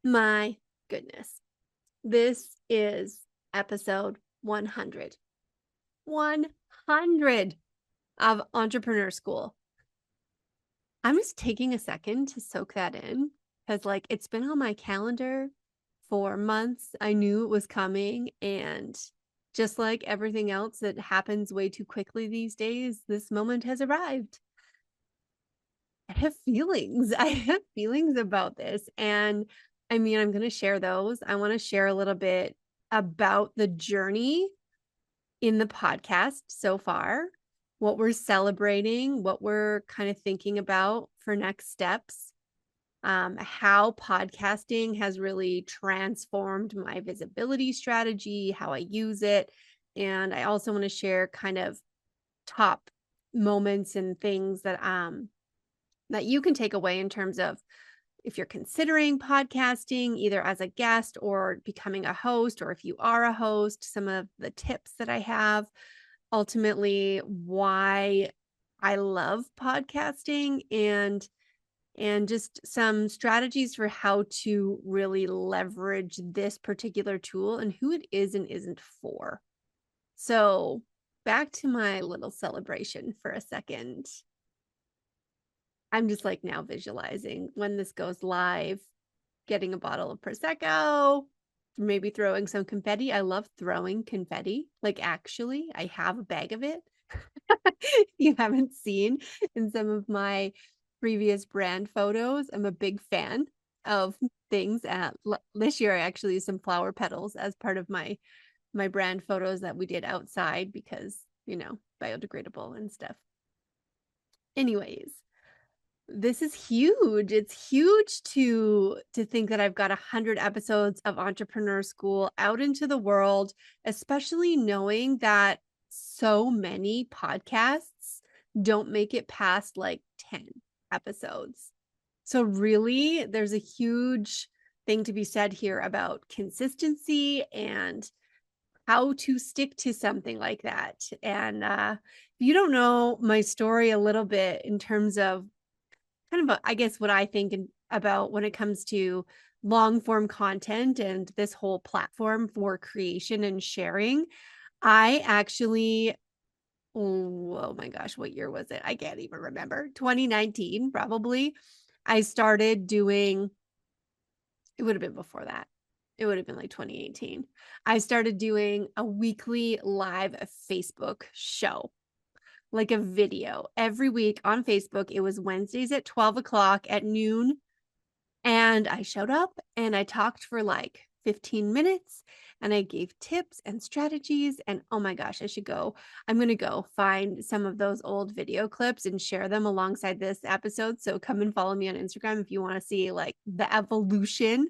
My goodness. This is episode 100. 100 of Entrepreneur School. I'm just taking a second to soak that in because, it's been on my calendar for months. I knew it was coming. And just like everything else that happens way too quickly these days, this moment has arrived. I have feelings. I have feelings about this. And I'm going to share those. I want to share a little bit about the journey in the podcast so far, what we're celebrating, what we're kind of thinking about for next steps, how podcasting has really transformed my visibility strategy, how I use it. And I also want to share kind of top moments and things that you can take away in terms of if you're considering podcasting, either as a guest or becoming a host, or if you are a host, some of the tips that I have, ultimately why I love podcasting, and just some strategies for how to really leverage this particular tool and who it is and isn't for. So back to my little celebration for a second. I'm just now visualizing when this goes live, getting a bottle of Prosecco, maybe throwing some confetti. I love throwing confetti. Actually, I have a bag of it. You haven't seen in some of my previous brand photos. I'm a big fan of things. This year, I actually used some flower petals as part of my brand photos that we did outside because, biodegradable and stuff. Anyways, this is huge. It's huge to think that I've got 100 episodes of Entrepreneur School out into the world, especially knowing that so many podcasts don't make it past 10 episodes. So really, there's a huge thing to be said here about consistency and how to stick to something like that. And if you don't know my story a little bit in terms of kind of, I guess, what I think about when it comes to long form content and this whole platform for creation and sharing, I actually, oh my gosh, what year was it? I can't even remember. 2019, probably. I started doing, it would have been before that. It would have been 2018. I started doing a weekly live Facebook show, like a video every week on Facebook. It was Wednesdays at 12 o'clock at noon. And I showed up and I talked for 15 minutes and I gave tips and strategies. And oh my gosh, I'm going to go find some of those old video clips and share them alongside this episode. So come and follow me on Instagram if you want to see the evolution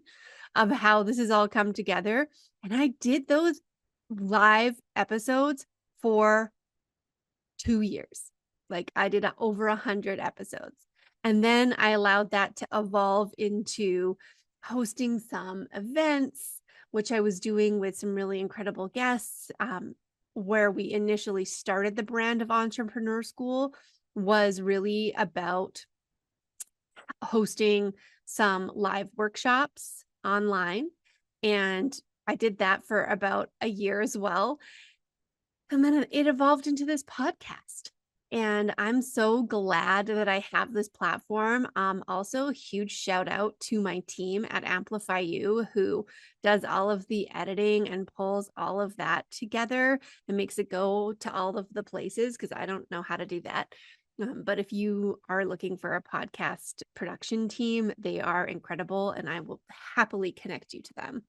of how this has all come together. And I did those live episodes for 2 years. I did over 100 episodes. And then I allowed that to evolve into hosting some events, which I was doing with some really incredible guests. Where we initially started the brand of Entrepreneur School was really about hosting some live workshops online. And I did that for about a year as well. And then it evolved into this podcast. And I'm so glad that I have this platform. Also, a huge shout out to my team at Amplify You, who does all of the editing and pulls all of that together and makes it go to all of the places because I don't know how to do that. But if you are looking for a podcast production team, they are incredible and I will happily connect you to them.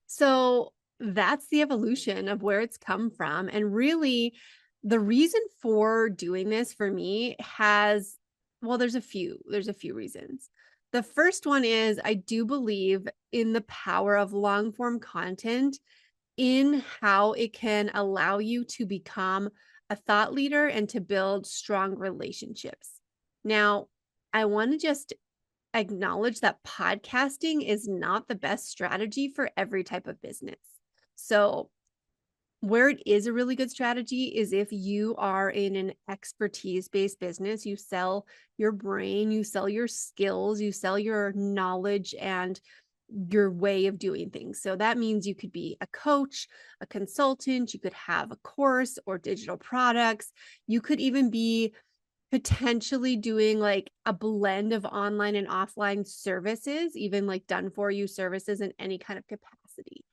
So that's the evolution of where it's come from. And really, the reason for doing this for me there's a few reasons. The first one is I do believe in the power of long form content, in how it can allow you to become a thought leader and to build strong relationships. Now, I want to just acknowledge that podcasting is not the best strategy for every type of business. So Where it is a really good strategy is if you are in an expertise-based business, you sell your brain, you sell your skills, you sell your knowledge and your way of doing things. So that means you could be a coach, a consultant, you could have a course or digital products. You could even be potentially doing like a blend of online and offline services, even like done for you services in any kind of capacity.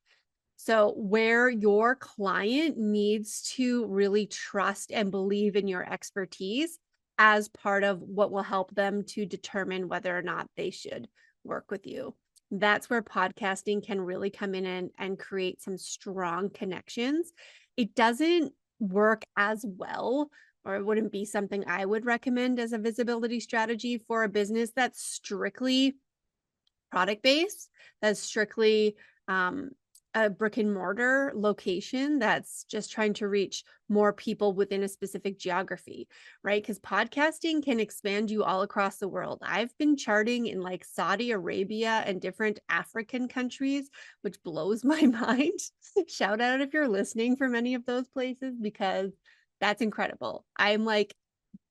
So, where your client needs to really trust and believe in your expertise as part of what will help them to determine whether or not they should work with you. That's where podcasting can really come in and create some strong connections. It doesn't work as well, or it wouldn't be something I would recommend as a visibility strategy for a business that's strictly product based, that's strictly a brick and mortar location that's just trying to reach more people within a specific geography, right? Because podcasting can expand you all across the world. I've been charting in like Saudi Arabia and different African countries, which blows my mind. Shout out if you're listening from any of those places, because that's incredible. I'm like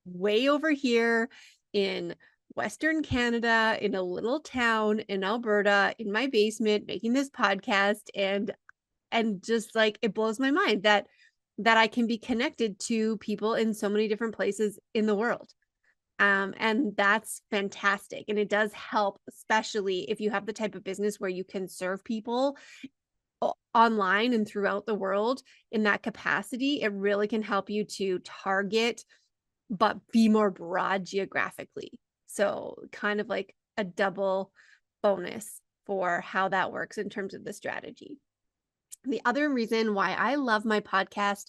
way over here in Western Canada, in a little town in Alberta, in my basement, making this podcast, and just like it blows my mind that I can be connected to people in so many different places in the world. And that's fantastic. And it does help, especially if you have the type of business where you can serve people online and throughout the world in that capacity. It really can help you to target but be more broad geographically. So kind of like a double bonus for how that works in terms of the strategy. The other reason why I love my podcast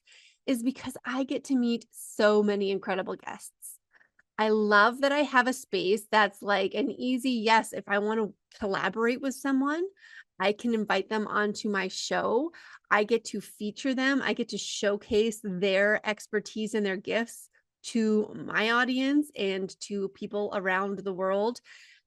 is because I get to meet so many incredible guests. I love that I have a space that's like an easy yes. If I want to collaborate with someone, I can invite them onto my show. I get to feature them. I get to showcase their expertise and their gifts to my audience and to people around the world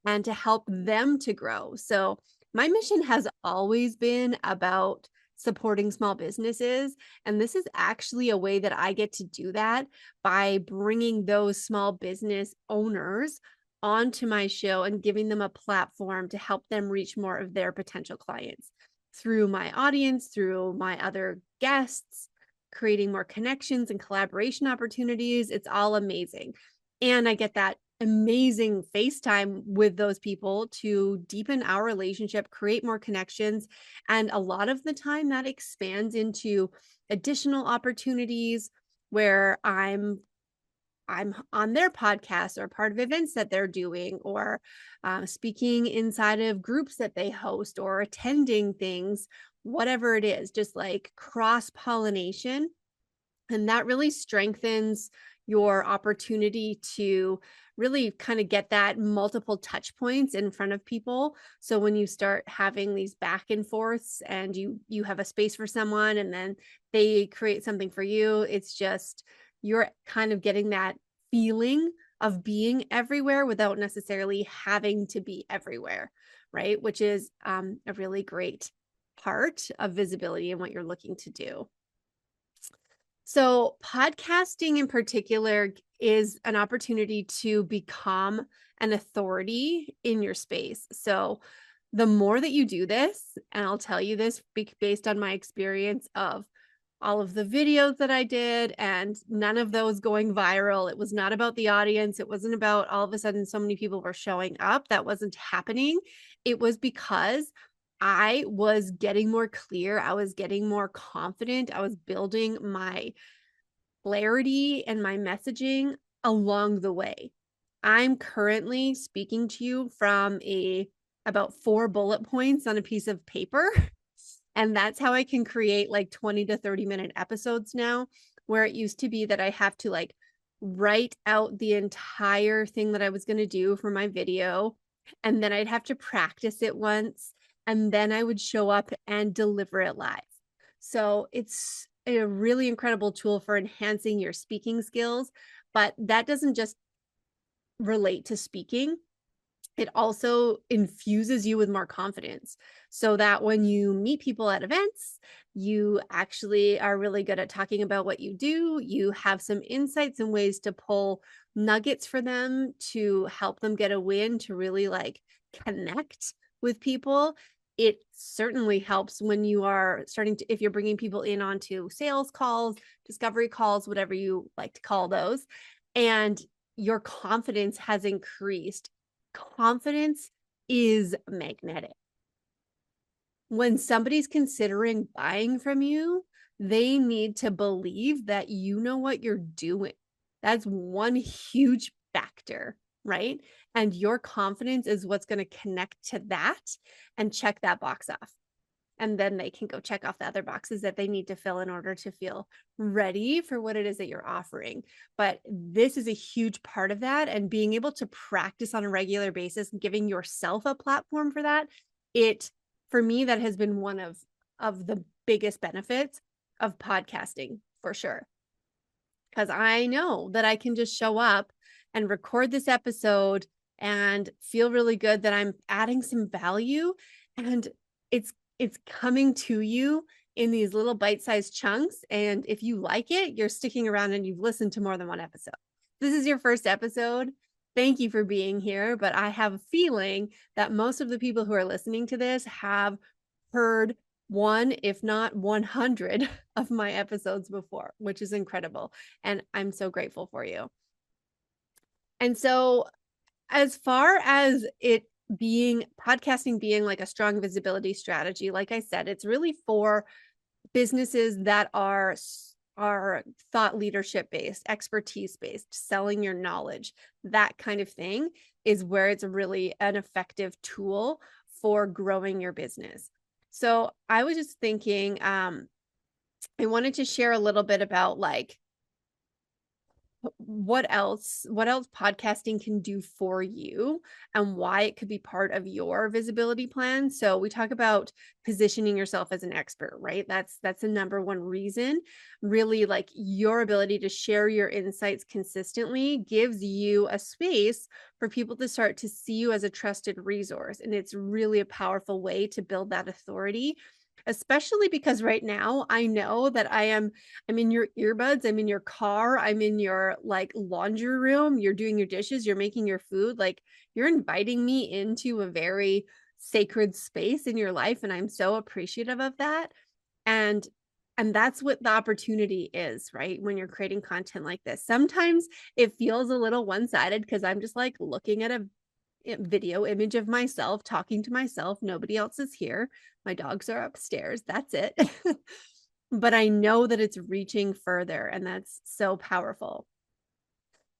and to help them to grow. So, my mission has always been about supporting small businesses. And this is actually a way that I get to do that by bringing those small business owners onto my show and giving them a platform to help them reach more of their potential clients through my audience, through my other guests, creating more connections and collaboration opportunities. It's all amazing. And I get that amazing FaceTime with those people to deepen our relationship, create more connections. And a lot of the time that expands into additional opportunities where I'm on their podcast or part of events that they're doing, or speaking inside of groups that they host, or attending things, whatever it is, just like cross pollination. And that really strengthens your opportunity to really kind of get that multiple touch points in front of people. So when you start having these back and forths and you have a space for someone and then they create something for you, it's just you're kind of getting that feeling of being everywhere without necessarily having to be everywhere, right? Which is a really great part of visibility and what you're looking to do. So, podcasting in particular is an opportunity to become an authority in your space. So, the more that you do this, and I'll tell you this based on my experience of all of the videos that I did, and none of those going viral. It was not about the audience. It wasn't about all of a sudden so many people were showing up. That wasn't happening. It was because I was getting more clear. I was getting more confident. I was building my clarity and my messaging along the way. I'm currently speaking to you from about 4 bullet points on a piece of paper. And that's how I can create like 20 to 30 minute episodes now, where it used to be that I have to like write out the entire thing that I was going to do for my video. And then I'd have to practice it once. And then I would show up and deliver it live. So it's a really incredible tool for enhancing your speaking skills. But that doesn't just relate to speaking. it also infuses you with more confidence so that when you meet people at events, you actually are really good at talking about what you do. You have some insights and ways to pull nuggets for them to help them get a win, to really like connect with people. It certainly helps when you are starting to, if you're bringing people in onto sales calls, discovery calls, whatever you like to call those, and your confidence has increased. Confidence is magnetic. When somebody's considering buying from you, they need to believe that you know what you're doing. That's one huge factor, right? And your confidence is what's going to connect to that and check that box off. And then they can go check off the other boxes that they need to fill in order to feel ready for what it is that you're offering. But this is a huge part of that. And being able to practice on a regular basis and giving yourself a platform for that, for me, that has been one of the biggest benefits of podcasting, for sure. Because I know that I can just show up and record this episode and feel really good that I'm adding some value, and it's coming to you in these little bite-sized chunks. And if you like it, you're sticking around and you've listened to more than one episode. This is your first episode. Thank you for being here. But I have a feeling that most of the people who are listening to this have heard one, if not 100 of my episodes before, which is incredible. And I'm so grateful for you. And so, as far as podcasting being like a strong visibility strategy, like I said, it's really for businesses that are thought leadership based, expertise based, selling your knowledge, that kind of thing is where it's really an effective tool for growing your business. So I was just thinking, I wanted to share a little bit about like what else podcasting can do for you and why it could be part of your visibility plan. So we talk about positioning yourself as an expert, right? That's the number one reason. Really, like, your ability to share your insights consistently gives you a space for people to start to see you as a trusted resource, and it's really a powerful way to build that authority. Especially because right now I know that I'm in your earbuds, I'm in your car, I'm in your like laundry room, you're doing your dishes, you're making your food, like you're inviting me into a very sacred space in your life, and I'm so appreciative of that. And that's what the opportunity is, right? When you're creating content like this. Sometimes it feels a little one-sided because I'm just like looking at a video image of myself talking to myself. Nobody else is here. My dogs are upstairs. That's it. But I know that it's reaching further, and that's so powerful.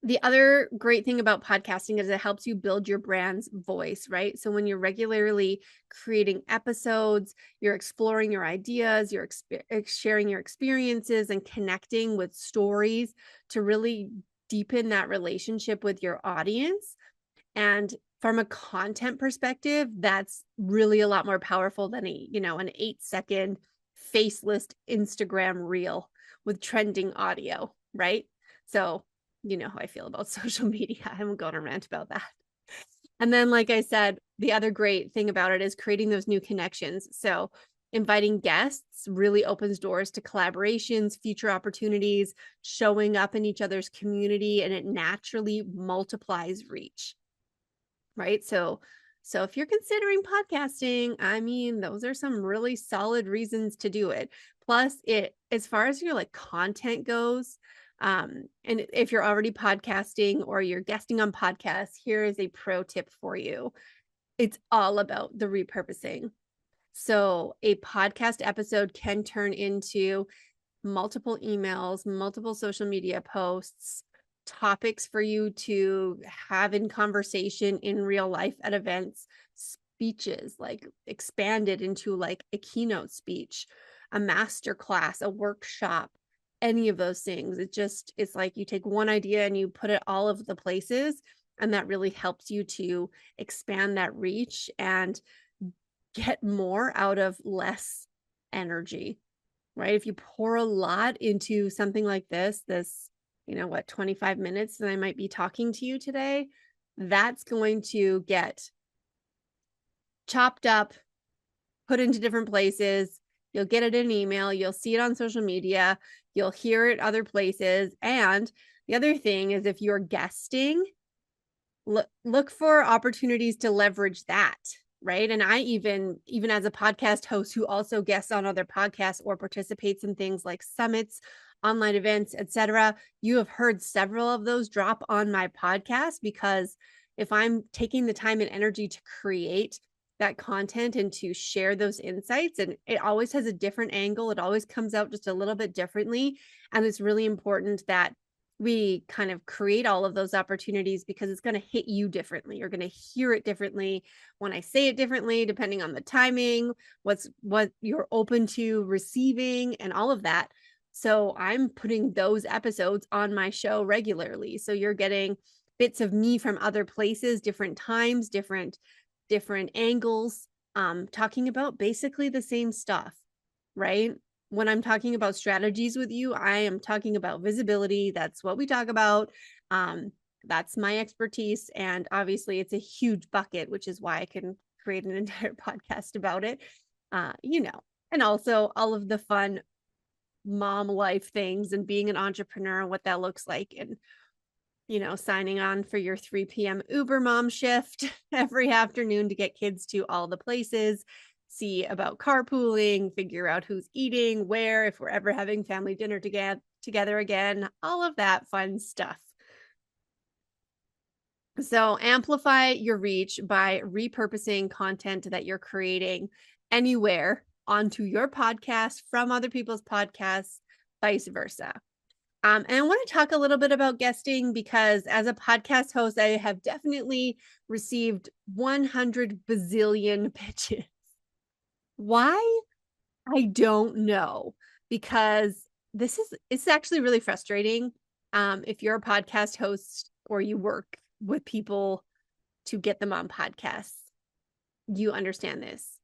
The other great thing about podcasting is it helps you build your brand's voice, right? So when you're regularly creating episodes, you're exploring your ideas, you're sharing your experiences and connecting with stories to really deepen that relationship with your audience. And from a content perspective, that's really a lot more powerful than an 8-second faceless Instagram reel with trending audio, right? So you know how I feel about social media. I won't go on a rant about that. And then, like I said, the other great thing about it is creating those new connections. So inviting guests really opens doors to collaborations, future opportunities, showing up in each other's community, and it naturally multiplies reach. Right? So if you're considering podcasting, I mean, those are some really solid reasons to do it. Plus, as far as your like content goes, and if you're already podcasting or you're guesting on podcasts, here is a pro tip for you. It's all about the repurposing. So a podcast episode can turn into multiple emails, multiple social media posts, topics for you to have in conversation in real life at events, speeches like expanded into like a keynote speech, a master class, a workshop, any of those things. It's like you take one idea and you put it all of the places, and that really helps you to expand that reach and get more out of less energy, right? If you pour a lot into something like this, 25 minutes that I might be talking to you today, that's going to get chopped up, put into different places. You'll get it in an email, you'll see it on social media, you'll hear it other places. And the other thing is, if you're guesting, look for opportunities to leverage that, right? And I even as a podcast host who also guests on other podcasts or participates in things like summits, online events, etc., you have heard several of those drop on my podcast, because if I'm taking the time and energy to create that content and to share those insights, and it always has a different angle, it always comes out just a little bit differently, and it's really important that we kind of create all of those opportunities, because it's going to hit you differently. You're going to hear it differently when I say it differently, depending on the timing, what you're open to receiving, and all of that. So I'm putting those episodes on my show regularly. So you're getting bits of me from other places, different times, different angles, talking about basically the same stuff, right? When I'm talking about strategies with you, I am talking about visibility. That's what we talk about. That's my expertise. And obviously it's a huge bucket, which is why I can create an entire podcast about it. And also all of the fun mom life things and being an entrepreneur and what that looks like. And, signing on for your 3 p.m. Uber mom shift every afternoon to get kids to all the places, see about carpooling, figure out who's eating where, if we're ever having family dinner together again, all of that fun stuff. So amplify your reach by repurposing content that you're creating anywhere onto your podcast from other people's podcasts, vice versa. And I want to talk a little bit about guesting, because as a podcast host, I have definitely received 100 bazillion pitches. Why? I don't know, because it's actually really frustrating. If you're a podcast host or you work with people to get them on podcasts, you understand this.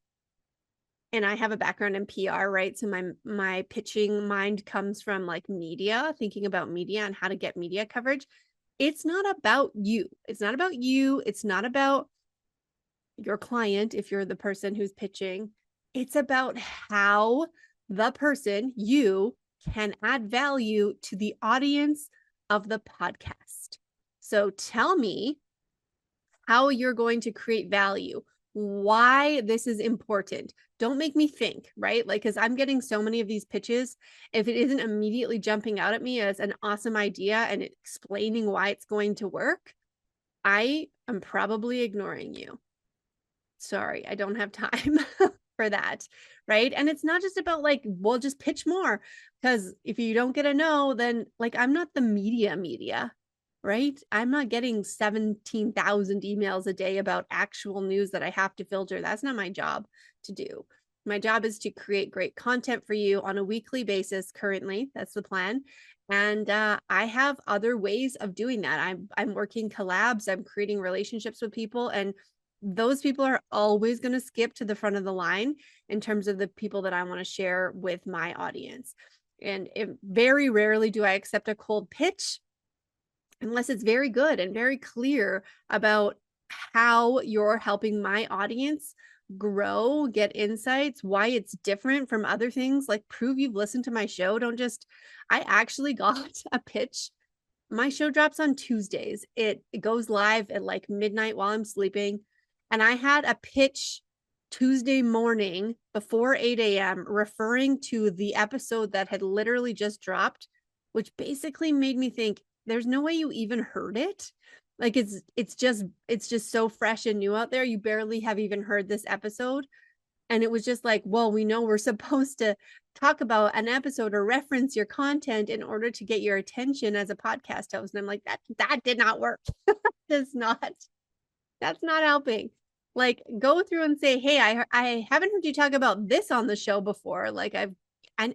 And I have a background in PR, right? So my pitching mind comes from like media, thinking about media and how to get media coverage. It's not about you. It's not about you. It's not about your client if you're the person who's pitching. It's about how the person, you, can add value to the audience of the podcast. So tell me how you're going to create value, why this is important. Don't make me think, right? Like, because I'm getting so many of these pitches. If it isn't immediately jumping out at me as an awesome idea and explaining why it's going to work, I am probably ignoring you. Sorry, I don't have time for that, right? And it's not just about like, we'll just pitch more, because if you don't get a no, then like, I'm not the media, right? I'm not getting 17,000 emails a day about actual news that I have to filter. That's not my job to do. My job is to create great content for you on a weekly basis. Currently, that's the plan. And I have other ways of doing that. I'm working collabs, I'm creating relationships with people, and those people are always going to skip to the front of the line in terms of the people that I want to share with my audience. And very rarely do I accept a cold pitch unless it's very good and very clear about how you're helping my audience grow, get insights, why it's different from other things. Like, prove you've listened to my show. Don't just, I actually got a pitch. My show drops on Tuesdays. It goes live at like midnight while I'm sleeping. And I had a pitch Tuesday morning before 8 a.m. referring to the episode that had literally just dropped, which basically made me think, there's no way you even heard it. Like, it's just so fresh and new out there. You barely have even heard this episode. And it was just like, well, we know we're supposed to talk about an episode or reference your content in order to get your attention as a podcast host. And I'm like, that did not work. That's not helping. Like, go through and say, hey, I haven't heard you talk about this on the show before. Like, I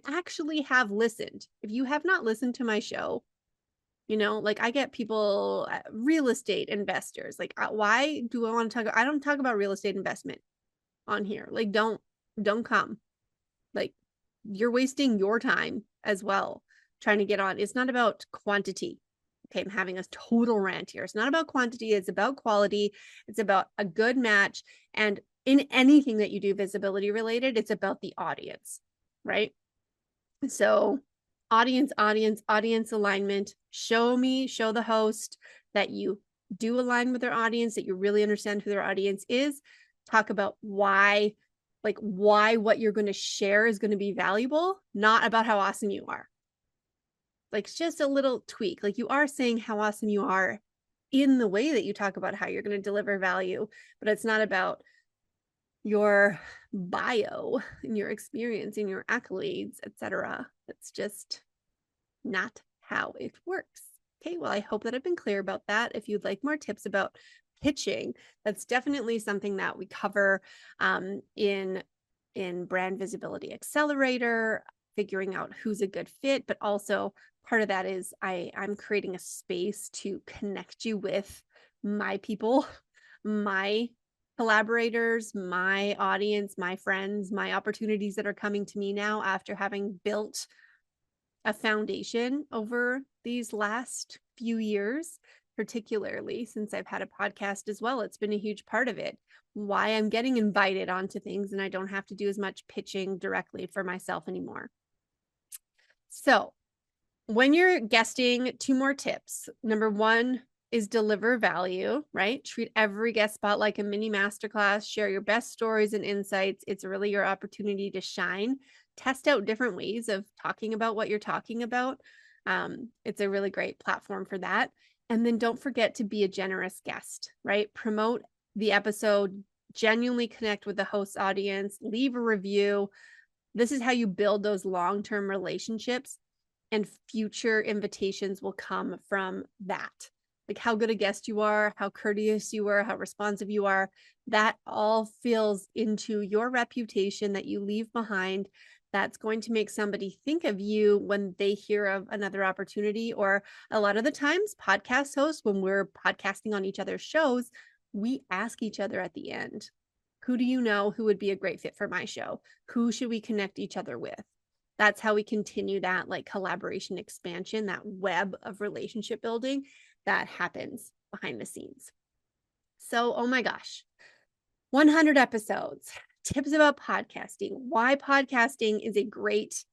actually have listened. If you have not listened to my show, like, I get people, real estate investors, like, why do I want to talk? I don't talk about real estate investment on here. Like, don't come. Like, you're wasting your time as well trying to get on. It's not about quantity. Okay, I'm having a total rant here. It's not about quantity, it's about quality. It's about a good match. And in anything that you do visibility related, it's about the audience, right? So audience alignment. Show the host that you do align with their audience, that you really understand who their audience is. Talk about why what you're going to share is going to be valuable, not about how awesome you are. Like, it's just a little tweak. Like, you are saying how awesome you are in the way that you talk about how you're going to deliver value, but it's not about your bio and your experience and your accolades, etc. It's just not how it works. Okay, well, I hope that I've been clear about that. If you'd like more tips about pitching, that's definitely something that we cover in Brand Visibility Accelerator, figuring out who's a good fit, but also part of that is I'm creating a space to connect you with my people, my collaborators, my audience, my friends, my opportunities that are coming to me now after having built a foundation over these last few years, particularly since I've had a podcast as well. It's been a huge part of it. Why I'm getting invited onto things and I don't have to do as much pitching directly for myself anymore. So, when you're guesting, 2 more tips. Number 1 is deliver value, right? Treat every guest spot like a mini masterclass. Share your best stories and insights. It's really your opportunity to shine. Test out different ways of talking about what you're talking about. It's a really great platform for that. And then don't forget to be a generous guest, right? Promote the episode, genuinely connect with the host audience, leave a review. This is how you build those long-term relationships, and future invitations will come from that. Like how good a guest you are, how courteous you are, how responsive you are. That all fills into your reputation that you leave behind. That's going to make somebody think of you when they hear of another opportunity. Or a lot of the times, podcast hosts, when we're podcasting on each other's shows, we ask each other at the end, who do you know who would be a great fit for my show? Who should we connect each other with? That's how we continue that like collaboration expansion, that web of relationship building that happens behind the scenes. So, oh my gosh, 100 episodes, tips about podcasting, why podcasting is a great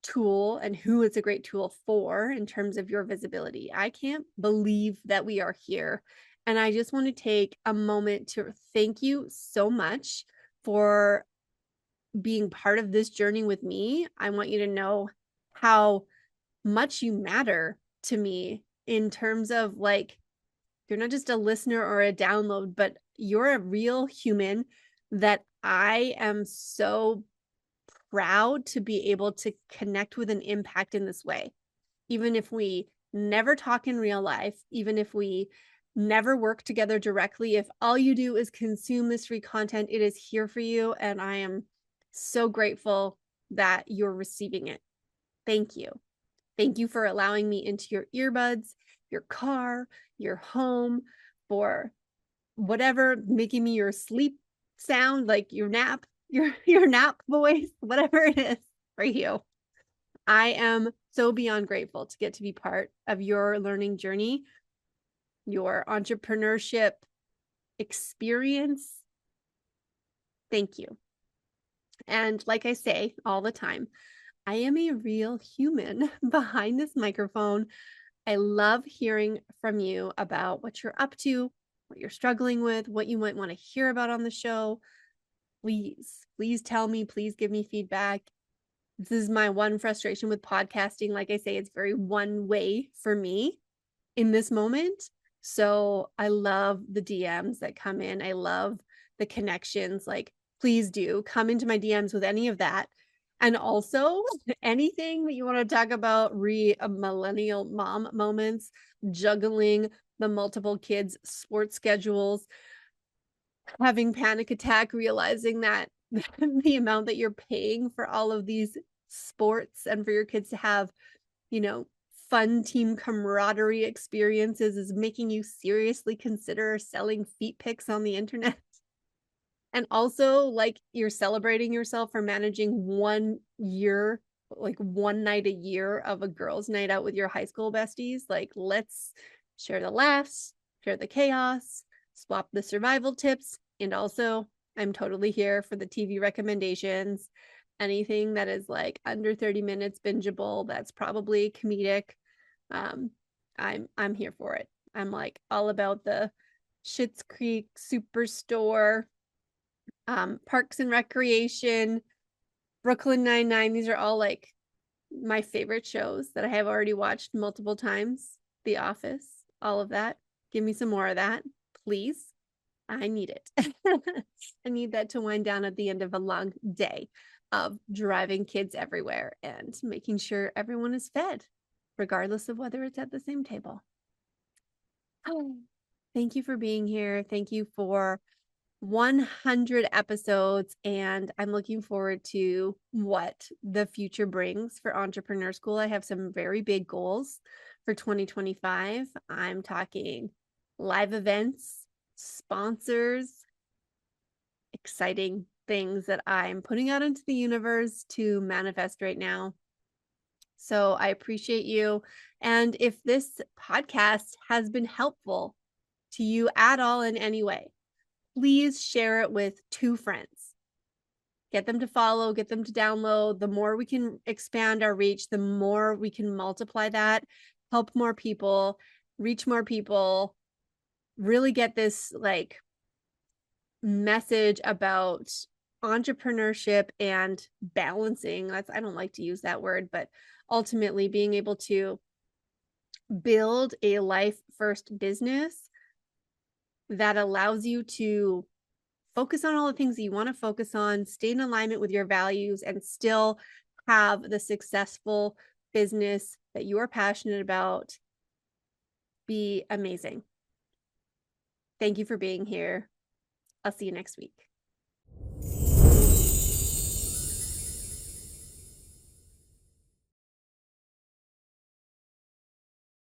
tool and who it's a great tool for in terms of your visibility. I can't believe that we are here. And I just want to take a moment to thank you so much for being part of this journey with me. I want you to know how much you matter to me in terms of like, you're not just a listener or a download, but you're a real human that I am so proud to be able to connect with and impact in this way. Even if we never talk in real life, even if we never work together directly, if all you do is consume this free content, it is here for you. And I am so grateful that you're receiving it. Thank you. Thank you for allowing me into your earbuds, your car, your home, for whatever, making me your sleep sound, like your nap, your nap voice, whatever it is for you. I am so beyond grateful to get to be part of your learning journey, your entrepreneurship experience. Thank you. And like I say all the time, I am a real human behind this microphone. I love hearing from you about what you're up to, what you're struggling with, what you might want to hear about on the show. Please tell me, please give me feedback. This is my one frustration with podcasting. Like I say, it's very one way for me in this moment. So I love the DMs that come in. I love the connections. Like, please do come into my DMs with any of that. And also anything that you want to talk about, millennial mom moments, juggling the multiple kids' sports schedules, having panic attack, realizing that the amount that you're paying for all of these sports and for your kids to have, fun team camaraderie experiences is making you seriously consider selling feet pics on the internet. And also, like, you're celebrating yourself for managing 1 year like one night a year of a girls' night out with your high school besties. Like, let's share the laughs, share the chaos, swap the survival tips. And also, I'm totally here for the TV recommendations. Anything that is like under 30 minutes bingeable, that's probably comedic. Um, I'm here for it. I'm like all about the Schitt's Creek, Superstore, Parks and Recreation, Brooklyn Nine-Nine. These are all like my favorite shows that I have already watched multiple times. The Office, all of that. Give me some more of that, please. I need it. I need that to wind down at the end of a long day of driving kids everywhere and making sure everyone is fed, regardless of whether it's at the same table. Oh, thank you for being here. Thank you for 100 episodes, and I'm looking forward to what the future brings for Entrepreneur School. I have some very big goals for 2025. I'm talking live events, sponsors, exciting things that I'm putting out into the universe to manifest right now. So I appreciate you. And if this podcast has been helpful to you at all in any way, please share it with 2 friends. Get them to follow, get them to download. The more we can expand our reach, the more we can multiply that, help more people, reach more people, really get this like message about entrepreneurship and balancing. That's, I don't like to use that word, but ultimately being able to build a life first business that allows you to focus on all the things that you want to focus on, stay in alignment with your values, and still have the successful business that you are passionate about be amazing. Thank you for being here. I'll see you next week.